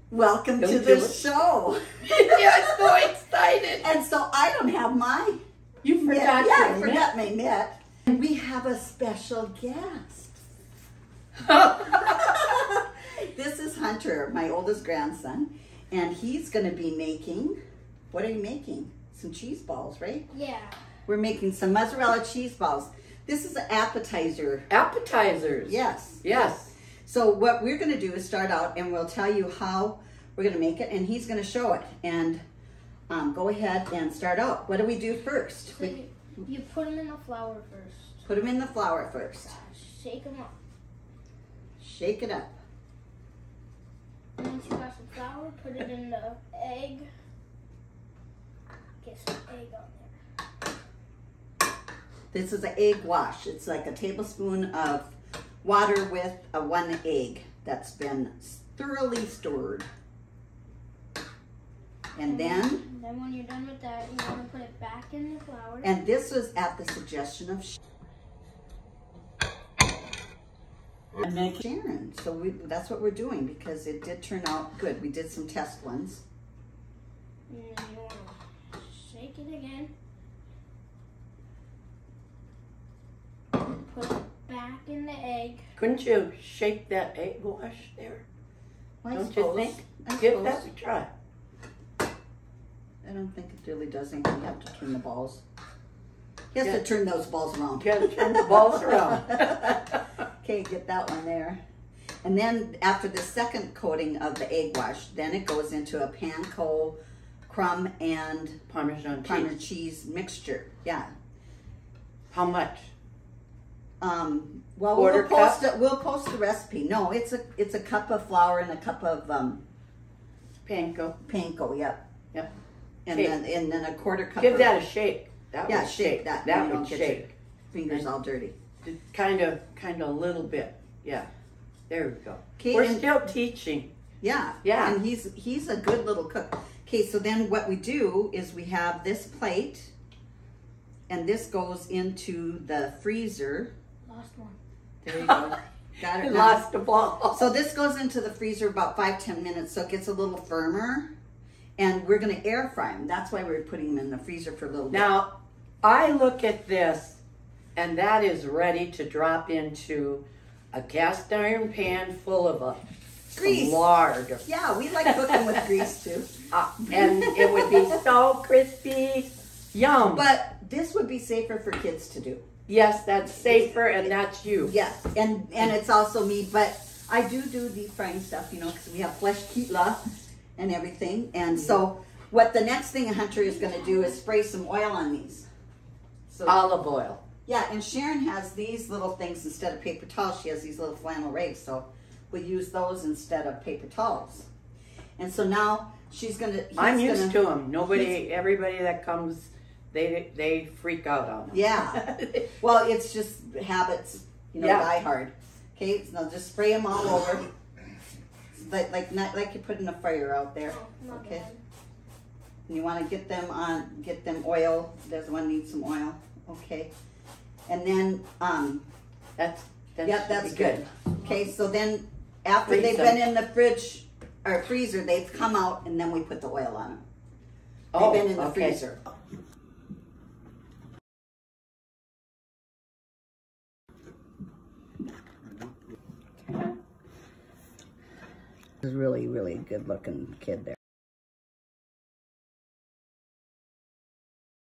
Welcome Don't to do the it. show. Yeah, I'm so excited. And so I don't have my You mitt. forgot Yeah, your I forgot my mitt. And we have a special guest. This is Hunter, my oldest grandson, and he's going to be making, what are you making? Some cheese balls, right? Yeah. We're making some mozzarella cheese balls. This is an appetizer. Appetizers. Yes. Yes. So what we're going to do is start out, and we'll tell you how we're going to make it, and he's going to show it. And go ahead and start out. What do we do first? So you put them in the flour first. Put them in the flour first. Shake them up. Shake it up. And once you got some flour, put it in the egg. Get some egg on there. This is an egg wash. It's like a tablespoon of water with one egg that's been thoroughly stirred. And then when you're done with that, you're going to put it back in the flour. and this was at the suggestion of Sharon. So that's what we're doing because it did turn out good. We did some test ones. And then you want to shake it again. Put it back in the egg. Couldn't you shake that egg wash there? Don't you think? I Give suppose. that a try. I don't think it really does anything. You have to turn the balls. You have to turn those balls around. You gotta turn the balls around. Okay, get that one there. And then after the second coating of the egg wash, then it goes into a panko, crumb, and Parmesan cheese mixture. Yeah. How much? Well, Quarter we'll post the recipe. No, it's a cup of flour and a cup of panko. Yep. Yep. And then a quarter cup. Give of, that a shake. That yeah, would shake that. That You don't would get shake. your fingers all dirty. Kind of a little bit. Yeah. There we go. Okay, We're and- still teaching. Yeah. Yeah. And he's a good little cook. Okay, so then what we do is we have this plate, and this goes into the freezer. Lost one. There you go. Got it. now. Lost the ball. So this goes into the freezer about 5-10 minutes, so it gets a little firmer. And we're gonna air fry them. That's why we're putting them in the freezer for a little bit. Now, I look at this, and that is ready to drop into a cast iron pan full of Grease. some lard. Yeah, we like cooking with grease too. And it would be so crispy. Yum. But this would be safer for kids to do. Yes, that's safer, and that's you. Yes, and it's also me, but I do deep frying stuff, you know, because we have flesh kitla and everything. And so what the next thing Hunter is going to do is spray some oil on these. So Olive oil. yeah, and Sharon has these little things instead of paper towels. She has these little flannel rags, so we use those instead of paper towels. And so now she's going to... I'm used to them. Everybody that comes, they freak out on them. Yeah. Well, it's just habits, you know, Yeah. die hard. Okay, so now just spray them all over. Not like you're putting a fire out there. Not Okay. bad. And you want to get them oil. There's one needs some oil. Okay. And then That's that's good. Okay, so then after Freeze they've them. been in the fridge or freezer, they've come out, and then we put the oil on them. Oh, They've been in the okay. freezer. This is really, really good looking kid there.